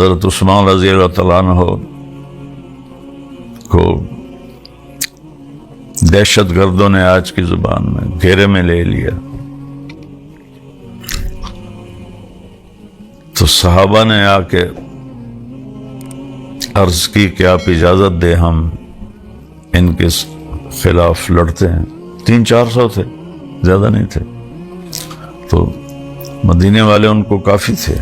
حضرت عثمان رضی اللہ تعالیٰ عنہ کو دہشت گردوں نے آج کی زبان میں گھیرے میں لے لیا، تو صحابہ نے آ کے عرض کی کہ آپ اجازت دیں، ہم ان کے خلاف لڑتے ہیں۔ 300-400 تھے، زیادہ نہیں تھے، تو مدینے والے ان کو کافی تھے۔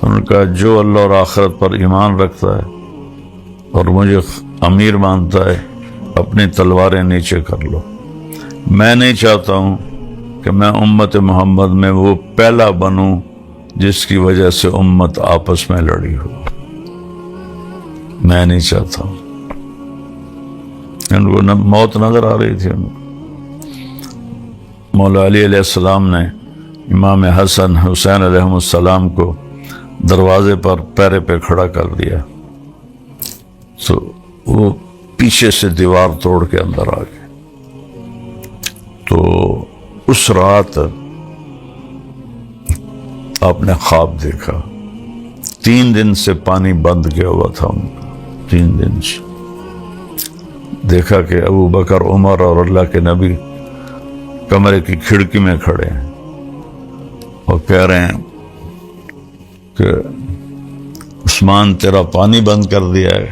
انہوں نے کہا جو اللہ اور آخرت پر ایمان رکھتا ہے اور مجھے امیر مانتا ہے، اپنی تلواریں نیچے کر لو۔ میں نہیں چاہتا ہوں کہ میں امت محمد میں وہ پہلا بنوں جس کی وجہ سے امت آپس میں لڑی ہو، میں نہیں چاہتا ہوں۔ ان کو موت نظر آ رہی تھی۔ مولا علی علیہ السلام نے امام حسن حسین علیہ السلام کو دروازے پر پیرے پہ کھڑا کر دیا، تو وہ پیچھے سے دیوار توڑ کے اندر آ گئے۔ تو اس رات آپ نے خواب دیکھا، 3 دن سے پانی بند کیا ہوا تھا ان کا، 3 دن سے دیکھا کہ ابو بکر، عمر اور اللہ کے نبی کمرے کی کھڑکی میں کھڑے ہیں اور کہہ رہے ہیں کہ عثمان تیرا پانی بند کر دیا ہے،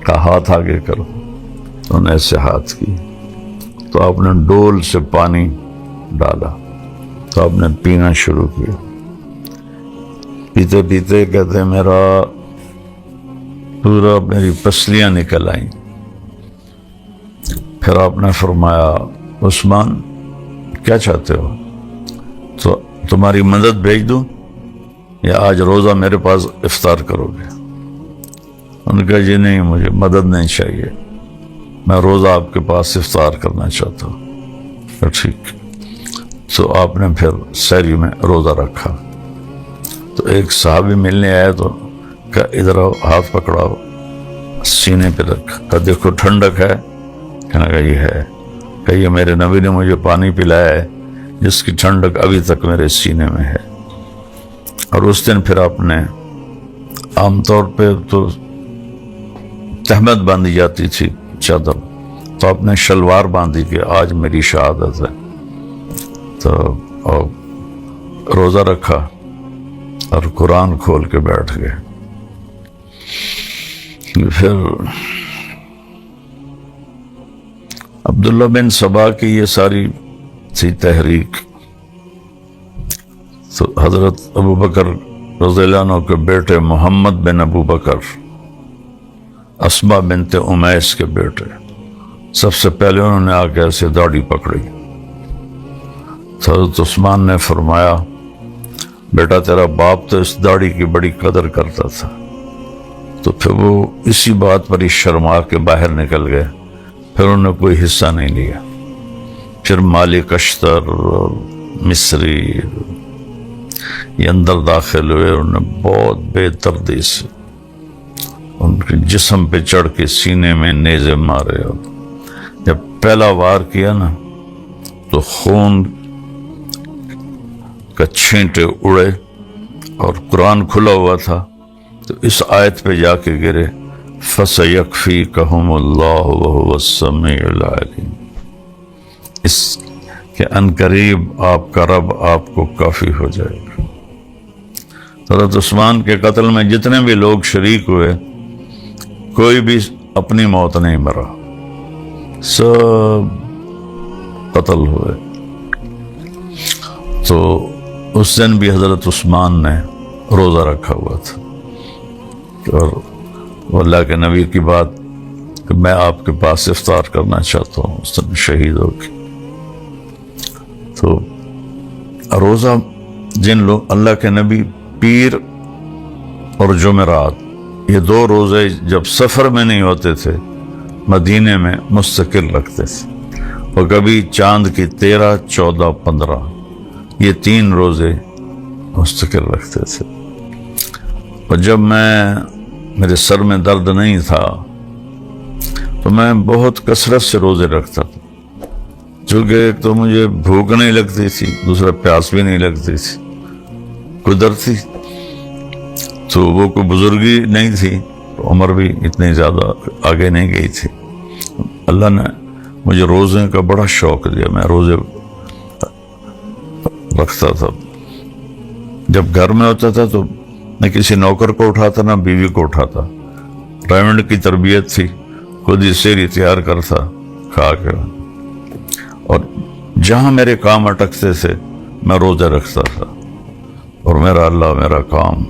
کا ہاتھ آگے کرو۔ انہوں نے ایسے ہاتھ کی تو آپ نے ڈول سے پانی ڈالا، تو آپ نے پینا شروع کیا۔ پیتے پیتے کہتے میرا پورا میری پسلیاں نکل آئیں۔ پھر آپ نے فرمایا عثمان کیا چاہتے ہو، تو تمہاری مدد بھیج دوں یا آج روزہ میرے پاس افطار کرو گے؟ انہوں نے کہا جی نہیں، مجھے مدد نہیں چاہیے، میں روزہ آپ کے پاس افطار کرنا چاہتا ہوں۔ ٹھیک، تو آپ نے پھر سحری میں روزہ رکھا۔ تو ایک صحابی ملنے آیا تو کہا ادھر آؤ، ہاتھ پکڑاؤ، سینے پہ رکھ، کہا دیکھو ٹھنڈک ہے؟ کہنے کہا یہ ہے۔ کہ یہ میرے نبی نے مجھے پانی پلایا ہے جس کی ٹھنڈک ابھی تک میرے سینے میں ہے۔ اور اس دن پھر آپ نے عام طور پہ تو تہمت باندھی جاتی تھی چادر، تو آپ نے شلوار باندھی کہ آج میری شہادت ہے، تو اور روزہ رکھا اور قرآن کھول کے بیٹھ گئے۔ پھر عبداللہ بن سبا کی یہ ساری تھی تحریک، تو حضرت ابو بکر رضی اللہ عنہ کے بیٹے محمد بن ابو بکر، اسما بنت امیس کے بیٹے، سب سے پہلے انہوں نے آ کے ایسے داڑھی پکڑی۔ حضرت عثمان نے فرمایا بیٹا تیرا باپ تو اس داڑھی کی بڑی قدر کرتا تھا، تو پھر وہ اسی بات پر ہی شرما کے باہر نکل گئے، پھر انہوں نے کوئی حصہ نہیں لیا۔ پھر مالک اشتر اور مصری یہ اندر داخل ہوئے، انہوں نے بہت بے دردی سے ان کے جسم پہ چڑھ کے سینے میں نیزے مارے، اور جب پہلا وار کیا نا تو خون کا چھینٹے اڑے، اور قرآن کھلا ہوا تھا تو اس آیت پہ جا کے گرے فَسَيَكْفِيكَهُمُ اللَّهُ وَهُوَ السَّمِيعُ الْعَلِيمُ، اس کہ عنقریب آپ کا رب آپ کو کافی ہو جائے گا۔ حضرت عثمان کے قتل میں جتنے بھی لوگ شریک ہوئے، کوئی بھی اپنی موت نہیں مرا، سب قتل ہوئے۔ تو اس دن بھی حضرت عثمان نے روزہ رکھا ہوا تھا، اور اللہ کے نبی کی بات کہ میں آپ کے پاس افطار کرنا چاہتا ہوں، اس دن شہید ہو گئی۔ تو روزہ جن لوگ اللہ کے نبی پیر اور جمعرات یہ 2 روزے جب سفر میں نہیں ہوتے تھے مدینے میں مستقل رکھتے تھے، اور کبھی چاند کی 13، 14، 15 یہ 3 روزے مستقل رکھتے تھے۔ اور جب میرے سر میں درد نہیں تھا تو میں بہت کثرت سے روزے رکھتا تھا، چونکہ ایک تو مجھے بھوک نہیں لگتی تھی، دوسرا پیاس بھی نہیں لگتی تھی، قدرتی تو وہ کوئی بزرگی نہیں تھی، تو عمر بھی اتنی زیادہ آگے نہیں گئی تھی۔ اللہ نے مجھے روزے کا بڑا شوق دیا، میں روزے رکھتا تھا۔ جب گھر میں ہوتا تھا تو نہ کسی نوکر کو اٹھاتا نہ بیوی کو اٹھاتا، ڈائمنڈ کی تربیت تھی، خود ہی سیر تیار کرتا کھا کے، اور جہاں میرے کام اٹکتے تھے میں روزے رکھتا تھا، اور میرا اللہ میرا کام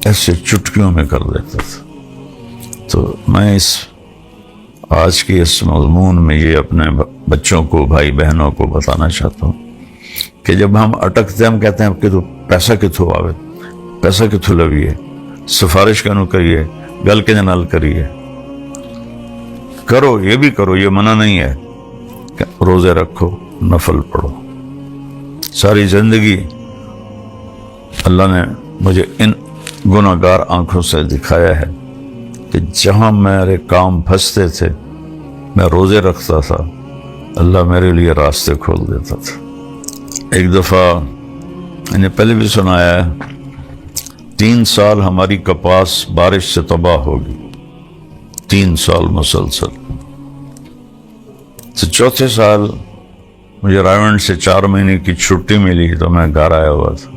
ایسے چٹکیوں میں کر دیتا تھا۔ تو میں آج کی اس مضمون میں یہ اپنے بچوں کو، بھائی بہنوں کو بتانا چاہتا ہوں کہ جب ہم اٹکتے ہم کہتے ہیں کہ تو پیسہ کتوں آوے، پیسہ کتوں لویے، سفارش کنو کریے، گل کے نال کریے، کرو یہ بھی کرو، یہ منع نہیں ہے، روزے رکھو، نفل پڑھو۔ ساری زندگی اللہ نے مجھے ان گناہگار آنکھوں سے دکھایا ہے کہ جہاں میرے کام پھنستے تھے میں روزے رکھتا تھا، اللہ میرے لیے راستے کھول دیتا تھا۔ ایک دفعہ میں نے پہلے بھی سنایا ہے، 3 سال ہماری کپاس بارش سے تباہ ہوگی، 3 سال مسلسل۔ تو چوتھے سال مجھے رائمنڈ سے 4 مہینے کی چھٹی ملی تو میں گھر آیا ہوا تھا،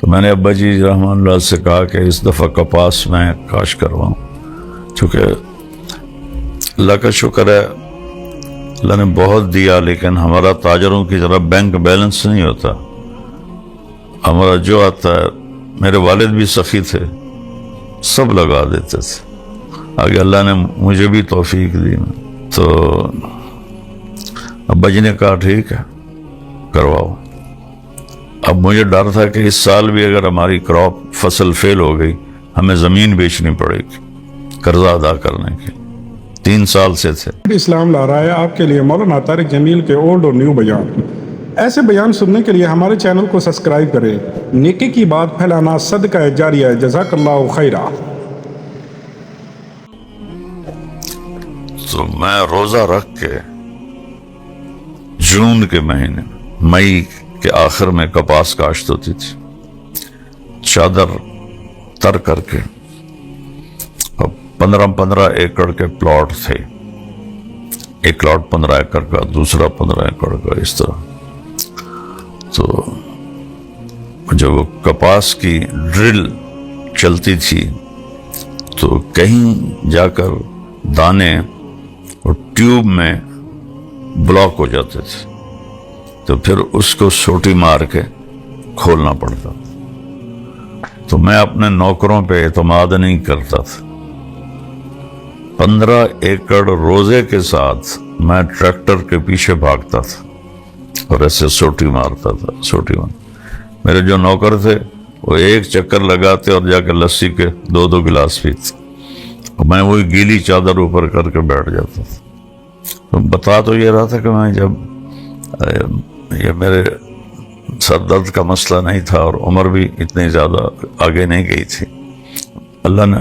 تو میں نے ابا جی رحمان اللہ سے کہا کہ اس دفعہ کپاس میں کاشت کرواؤں، چونکہ اللہ کا شکر ہے اللہ نے بہت دیا، لیکن ہمارا تاجروں کی طرح بینک بیلنس نہیں ہوتا، ہمارا جو آتا ہے، میرے والد بھی سخی تھے، سب لگا دیتے تھے۔ آگے اللہ نے مجھے بھی توفیق دی، تو ابا جی نے کہا ٹھیک ہے کرواؤ۔ اب مجھے ڈر تھا کہ اس سال بھی اگر ہماری کراپ فصل فیل ہو گئی ہمیں زمین بیچنی پڑے گی قرضہ ادا کرنے کے، 3 سال سے تھے۔ اسلام لا رہا ہے آپ کے لیے مولانا طارق جمیل کے اولڈ اور نیو بیان۔ ایسے بیان سننے کے لیے ہمارے چینل کو سبسکرائب کریں۔ نیکی کی بات پھیلانا صدقہ جاریہ ہے۔ جزاک اللہ خیرہ۔ تو میں روزہ رکھ کے جون کے مہینے، مئی کے آخر میں کپاس کاشت ہوتی تھی، چادر تر کر کے، اب 15 ایکڑ کے پلاٹ تھے، ایک پلاٹ 15 ایکڑ کا، دوسرا 15 ایکڑ کا، اس طرح۔ تو جب وہ کپاس کی ڈرل چلتی تھی تو کہیں جا کر دانے اور ٹیوب میں بلاک ہو جاتے تھے، تو پھر اس کو سوٹی مار کے کھولنا پڑتا۔ تو میں اپنے نوکروں پہ اعتماد نہیں کرتا تھا، 15 ایکڑ روزے کے ساتھ میں ٹریکٹر کے پیچھے بھاگتا تھا اور ایسے سوٹی مارتا تھا، سوٹی مار۔ میرے جو نوکر تھے وہ ایک چکر لگاتے اور جا کے لسی کے 2 گلاس پیتے، اور میں وہی گیلی چادر اوپر کر کے بیٹھ جاتا تھا۔ تو بتا تو یہ رہا تھا کہ میں جب یہ میرے سر درد کا مسئلہ نہیں تھا اور عمر بھی اتنی زیادہ آگے نہیں گئی تھی، اللہ نے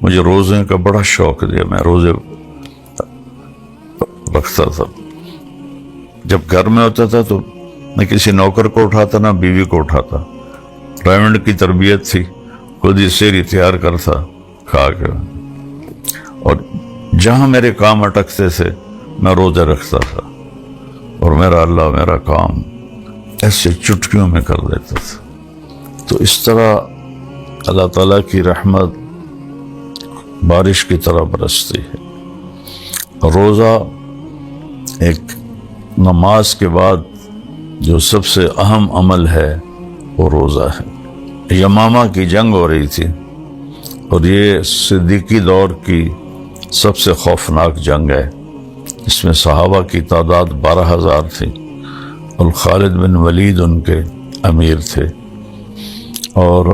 مجھے روزے کا بڑا شوق دیا، میں روزے رکھتا تھا۔ جب گھر میں ہوتا تھا تو نہ کسی نوکر کو اٹھاتا نہ بیوی کو اٹھاتا، ڈائمنڈ کی تربیت تھی، خود ہی سیر تیار کرتا کھا کے، اور جہاں میرے کام اٹکتے تھے میں روزے رکھتا تھا، اور میرا اللہ میرا کام ایسے چٹکیوں میں کر دیتا تھا۔ تو اس طرح اللہ تعالیٰ کی رحمت بارش کی طرح برستی ہے۔ روزہ ایک نماز کے بعد جو سب سے اہم عمل ہے وہ روزہ ہے۔ یمامہ کی جنگ ہو رہی تھی، اور یہ صدیقی دور کی سب سے خوفناک جنگ ہے۔ اس میں صحابہ کی تعداد 12,000 تھی، اور خالد بن ولید ان کے امیر تھے، اور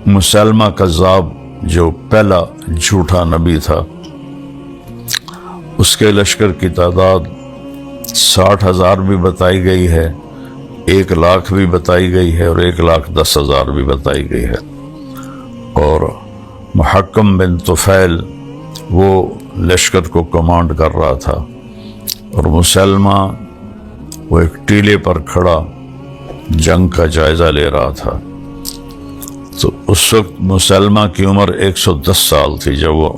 مسلمہ کذاب جو پہلا جھوٹا نبی تھا، اس کے لشکر کی تعداد 60,000 بھی بتائی گئی ہے، 1,00,000 بھی بتائی گئی ہے، اور 1,10,000 بھی بتائی گئی ہے۔ اور محکم بن طفیل وہ لشکر کو کمانڈ کر رہا تھا، اور مسلمہ وہ ایک ٹیلے پر کھڑا جنگ کا جائزہ لے رہا تھا۔ تو اس وقت مسلمہ کی عمر 110 سال تھی جب وہ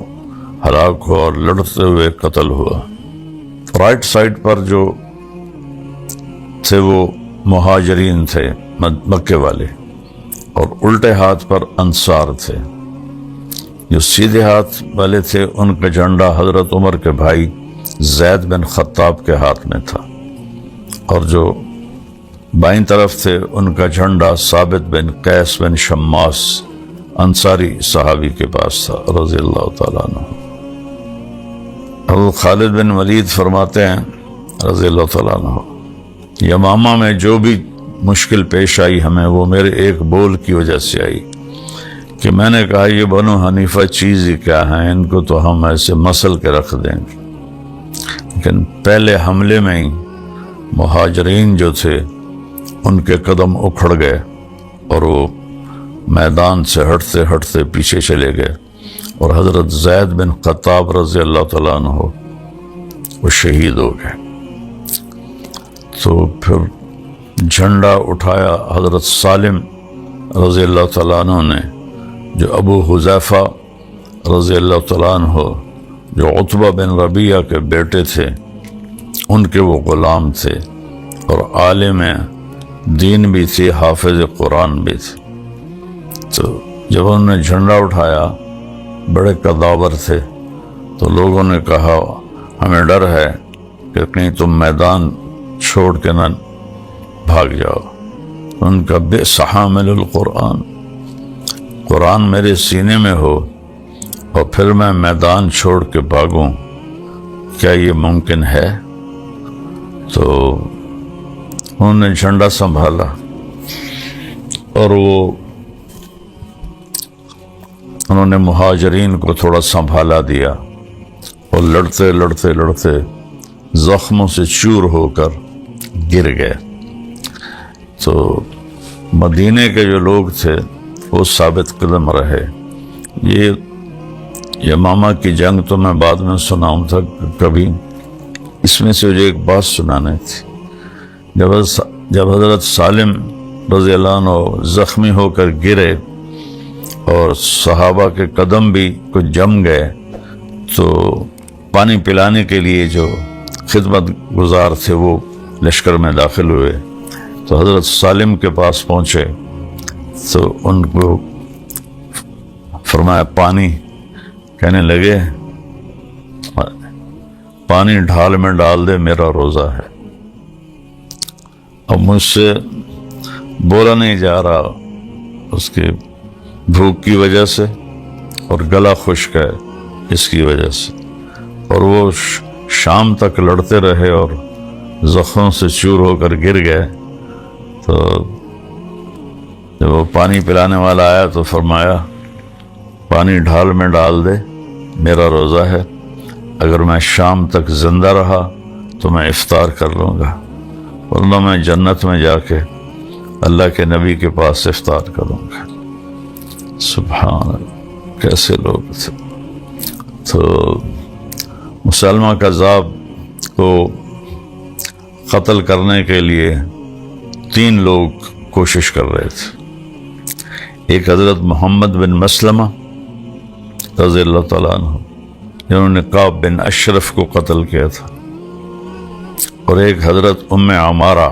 ہلاک ہوا اور لڑتے ہوئے قتل ہوا۔ رائٹ سائڈ پر جو تھے وہ مہاجرین تھے مکے والے، اور الٹے ہاتھ پر انصار تھے۔ جو سیدھے ہاتھ والے تھے ان کا جھنڈا حضرت عمر کے بھائی زید بن خطاب کے ہاتھ میں تھا، اور جو بائیں طرف تھے ان کا جھنڈا ثابت بن قیس بن شماس انصاری صحابی کے پاس تھا رضی اللہ تعالیٰ عنہ۔ حضرت خالد بن ولید فرماتے ہیں رضی اللہ تعالیٰ عنہ، یمامہ میں جو بھی مشکل پیش آئی ہمیں وہ میرے ایک بول کی وجہ سے آئی کہ میں نے کہا یہ بنو حنیفہ چیز ہی کیا ہے، ان کو تو ہم ایسے مسل کے رکھ دیں گے، لیکن پہلے حملے میں ہی مہاجرین جو تھے ان کے قدم اکھڑ گئے اور وہ میدان سے ہٹتے ہٹتے پیچھے چلے گئے، اور حضرت زید بن خطاب رضی اللہ تعالیٰ عنہ وہ شہید ہو گئے۔ تو پھر جھنڈا اٹھایا حضرت سالم رضی اللہ تعالیٰ عنہ نے، جو ابو حذیفہ رضی اللہ تعالیٰ عنہ جو عتبہ بن ربیعہ کے بیٹے تھے ان کے وہ غلام تھے، اور عالم دین بھی تھے، حافظ قرآن بھی تھے۔ تو جب انہوں نے جھنڈا اٹھایا بڑے قداور تھے، تو لوگوں نے کہا ہمیں ڈر ہے کہ کہیں تم میدان چھوڑ کے نہ بھاگ جاؤ۔ ان کا بئس حامل القرآن، قرآن میرے سینے میں ہو اور پھر میں میدان چھوڑ کے بھاگوں، کیا یہ ممکن ہے؟ تو انہوں نے جھنڈا سنبھالا اور انہوں نے مہاجرین کو تھوڑا سنبھالا دیا، اور لڑتے لڑتے لڑتے زخموں سے چور ہو کر گر گئے۔ تو مدینے کے جو لوگ تھے وہ ثابت قدم رہے۔ یہ یمامہ کی جنگ تو میں بعد میں سناؤں تھا کبھی، اس میں سے مجھے ایک بات سنانے تھی۔ جب حضرت سالم رضی اللہ عنہ زخمی ہو کر گرے اور صحابہ کے قدم بھی کچھ جم گئے، تو پانی پلانے کے لیے جو خدمت گزار تھے وہ لشکر میں داخل ہوئے، تو حضرت سالم کے پاس پہنچے تو ان کو فرمایا پانی، کہنے لگے پانی ڈھال میں ڈال دے، میرا روزہ ہے۔ اب مجھ سے بولا نہیں جا رہا، اس کی بھوک کی وجہ سے اور گلا خشک ہے اس کی وجہ سے، اور وہ شام تک لڑتے رہے اور زخموں سے چور ہو کر گر گئے۔ تو جب وہ پانی پلانے والا آیا تو فرمایا پانی ڈھال میں ڈال دے، میرا روزہ ہے، اگر میں شام تک زندہ رہا تو میں افطار کر لوں گا، ورنہ میں جنت میں جا کے اللہ کے نبی کے پاس افطار کروں گا۔ سبحان اللہ، کیسے لوگ تھے۔ تو مسلمہ کذاب کو قتل کرنے کے لیے 3 لوگ کوشش کر رہے تھے۔ ایک حضرت محمد بن مسلمہ رضی اللہ تعالیٰ عنہ جنہوں نے کعب بن اشرف کو قتل کیا تھا، اور ایک حضرت ام عمارہ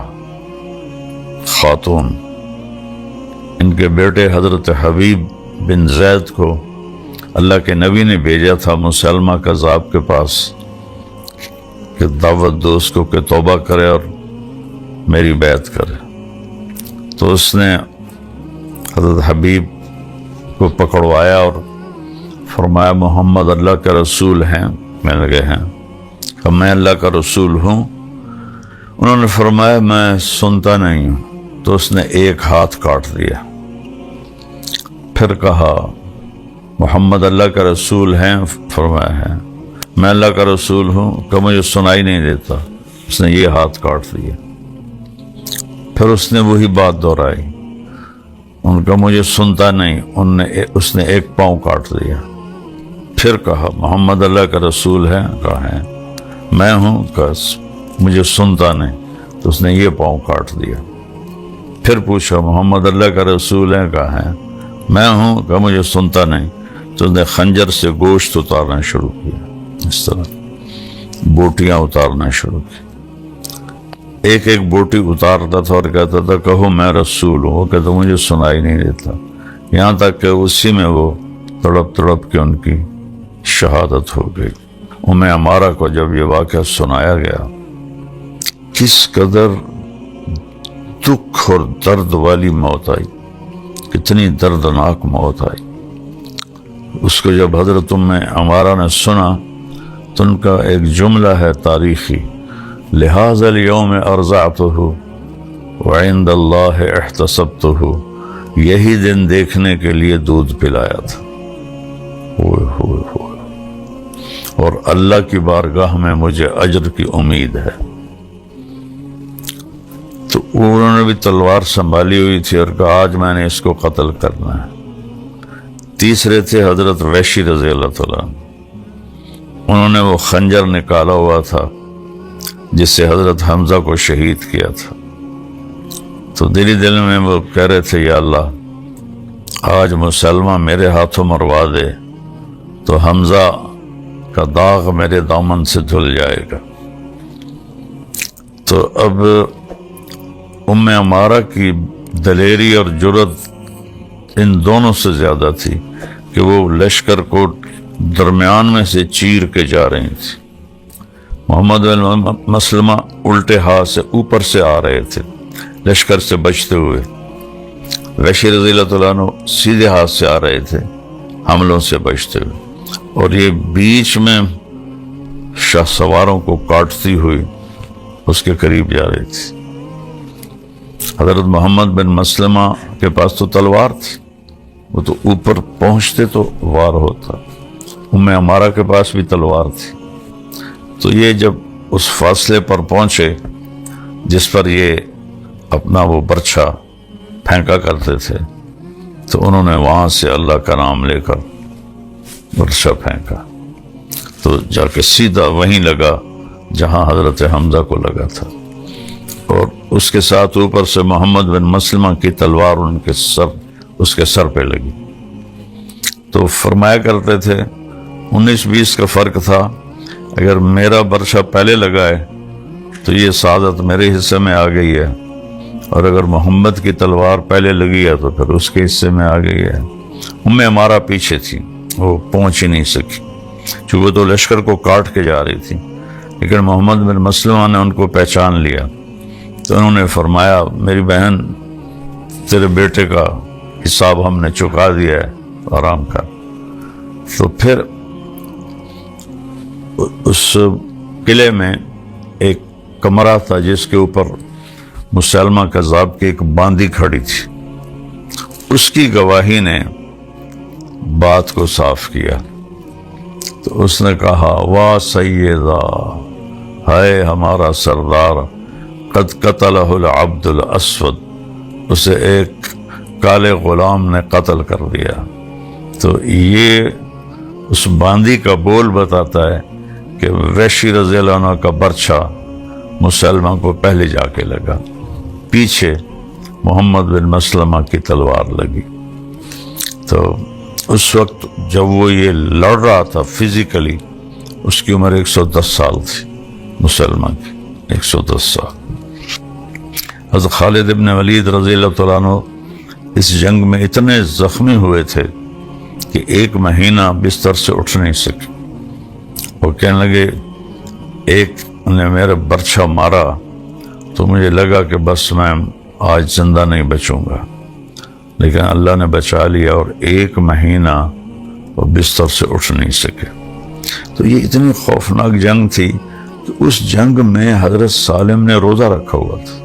خاتون، ان کے بیٹے حضرت حبیب بن زید کو اللہ کے نبی نے بھیجا تھا مسلمہ کذاب کے پاس کہ دعوت دو اس کو کہ توبہ کرے اور میری بیعت کرے۔ تو اس نے حضرت حبیب کو پکڑوایا اور فرمایا محمد اللہ کا رسول ہیں؟ میں لگے ہیں کہ میں اللہ کا رسول ہوں۔ انہوں نے فرمایا میں سنتا نہیں ہوں۔ تو اس نے ایک ہاتھ کاٹ دیا، پھر کہا محمد اللہ کا رسول ہیں؟ فرمایا ہے۔ میں اللہ کا رسول ہوں کہ مجھے سنائی نہیں دیتا۔ اس نے یہ ہاتھ کاٹ دیا، پھر اس نے وہی بات دہرائی، ان کا مجھے سنتا نہیں، اس نے ایک پاؤں کاٹ دیا، پھر کہا محمد اللہ کا رسول ہے؟ کہا ہے۔ میں ہوں؟ کہا مجھے سنتا نہیں، تو اس نے یہ پاؤں کاٹ دیا، پھر پوچھا محمد اللہ کا رسول ہے؟ کہا ہے۔ میں ہوں کہ مجھے سنتا نہیں، تو اس نے خنجر سے گوشت اتارنا شروع کیا، اس طرح بوٹیاں اتارنا شروع کی۔ ایک ایک بوٹی اتارتا تھا اور کہتا تھا کہو میں رسول ہوں، وہ کہتا مجھے سنائی نہیں دیتا، یہاں تک کہ اسی میں وہ تڑپ تڑپ کے ان کی شہادت ہو گئی۔ ام عمارہ کو جب یہ واقعہ سنایا گیا، کس قدر دکھ اور درد والی موت آئی، کتنی دردناک موت آئی۔ اس کو جب حضرت ام عمارہ نے سنا تو ان کا ایک جملہ ہے تاریخی، لہذا اليوم ارضعته وعند اللہ احتسبته، یہی دن دیکھنے کے لیے دودھ پلایا تھا، ہوئے ہوئے ہوئے، اور اللہ کی بارگاہ میں مجھے اجر کی امید ہے۔ تو انہوں نے بھی تلوار سنبھالی ہوئی تھی اور کہا آج میں نے اس کو قتل کرنا ہے۔ تیسرے تھے حضرت وحشی رضی اللہ تعالیٰ، انہوں نے وہ خنجر نکالا ہوا تھا جس سے حضرت حمزہ کو شہید کیا تھا، تو دلی دل میں وہ کہہ رہے تھے یا اللہ آج مسلمہ میرے ہاتھوں مروا دے تو حمزہ کا داغ میرے دامن سے دھل جائے گا۔ تو اب ام عمارہ کی دلیری اور جرت ان دونوں سے زیادہ تھی کہ وہ لشکر کو درمیان میں سے چیر کے جا رہی تھی۔ محمد بن مسلمہ الٹے ہاتھ سے اوپر سے آ رہے تھے لشکر سے بچتے ہوئے، وحشی رضی اللہ تعالیٰ عنہ سیدھے ہاتھ سے آ رہے تھے حملوں سے بچتے ہوئے، اور یہ بیچ میں شاہ سواروں کو کاٹتی ہوئی اس کے قریب جا رہی تھی۔ حضرت محمد بن مسلمہ کے پاس تو تلوار تھی، وہ تو اوپر پہنچتے تو وار ہوتا، ام عمارہ کے پاس بھی تلوار تھی۔ تو یہ جب اس فاصلے پر پہنچے جس پر یہ اپنا وہ برچھا پھینکا کرتے تھے، تو انہوں نے وہاں سے اللہ کا نام لے کر برچھا پھینکا، تو جا کے سیدھا وہیں لگا جہاں حضرت حمزہ کو لگا تھا، اور اس کے ساتھ اوپر سے محمد بن مسلمہ کی تلوار اس کے سر پہ لگی۔ تو فرمایا کرتے تھے 19-20 کا فرق تھا، اگر میرا برچھا پہلے لگا ہے تو یہ سعادت میرے حصے میں آ گئی ہے، اور اگر محمد کی تلوار پہلے لگی ہے تو پھر اس کے حصے میں آ گئی ہے۔ ام عمارہ پیچھے تھی، وہ پہنچ ہی نہیں سکی چونکہ وہ تو لشکر کو کاٹ کے جا رہی تھی، لیکن محمد بن مسلمہ نے ان کو پہچان لیا، تو انہوں نے فرمایا میری بہن تیرے بیٹے کا حساب ہم نے چکا دیا ہے، آرام کر۔ تو پھر اس قلعے میں ایک کمرہ تھا جس کے اوپر مسلمہ کذاب کی ایک باندی کھڑی تھی، اس کی گواہی نے بات کو صاف کیا۔ تو اس نے کہا واہ سیدہ، ہائے ہمارا سردار، قد قتلہ العبد الاسود، اسے ایک کالے غلام نے قتل کر دیا۔ تو یہ اس باندی کا بول بتاتا ہے کہ وحشی رضی اللہ عنہ کا برچھا مسلمہ کو پہلے جا کے لگا، پیچھے محمد بن مسلمہ کی تلوار لگی۔ تو اس وقت جب وہ یہ لڑ رہا تھا فزیکلی، اس کی عمر 110 سال تھی، مسلمہ کی 110 سال۔ حضرت خالد ابن ولید رضی اللہ تعالیٰ عنہ اس جنگ میں اتنے زخمی ہوئے تھے کہ 1 مہینہ بستر سے اٹھ نہیں سکے۔ وہ کہنے لگے ایک نے میرا برچھا مارا تو مجھے لگا کہ بس میں آج زندہ نہیں بچوں گا، لیکن اللہ نے بچا لیا، اور 1 مہینہ وہ بستر سے اٹھ نہیں سکے۔ تو یہ اتنی خوفناک جنگ تھی کہ اس جنگ میں حضرت سالم نے روزہ رکھا ہوا تھا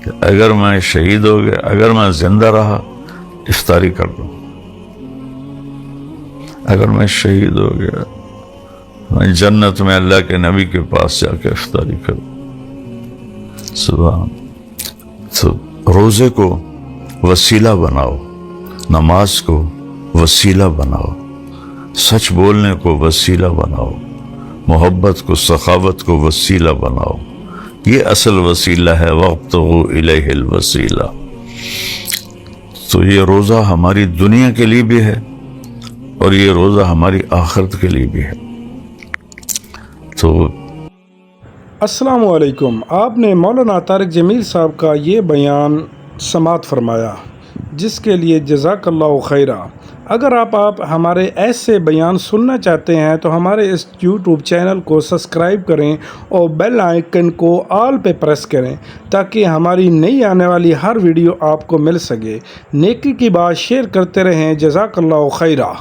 کہ اگر میں شہید ہو گیا، اگر میں زندہ رہا افطاری کر دوں، اگر میں شہید ہو گیا میں جنت میں اللہ کے نبی کے پاس جا کے افطاری کروں۔ سبحان۔ تو روزے کو وسیلہ بناؤ، نماز کو وسیلہ بناؤ، سچ بولنے کو وسیلہ بناؤ، محبت کو، سخاوت کو وسیلہ بناؤ، یہ اصل وسیلہ ہے، وابتغوا الیہ الوسیلہ۔ تو تو یہ روزہ ہماری دنیا کے لیے بھی ہے اور یہ روزہ ہماری آخرت کے لیے بھی ہے. تو السلام علیکم. آپ نے مولانا طارق جمیل صاحب کا یہ بیان سماعت فرمایا، جس کے لیے جزاک اللہ خیرہ. اگر آپ ہمارے ایسے بیان سننا چاہتے ہیں تو ہمارے اس یوٹیوب چینل کو سبسکرائب کریں اور بیل آئیکن کو آل پہ پریس کریں تاکہ ہماری نئی آنے والی ہر ویڈیو آپ کو مل سکے. نیکی کی بات شیئر کرتے رہیں. جزاک اللہ خیرہ.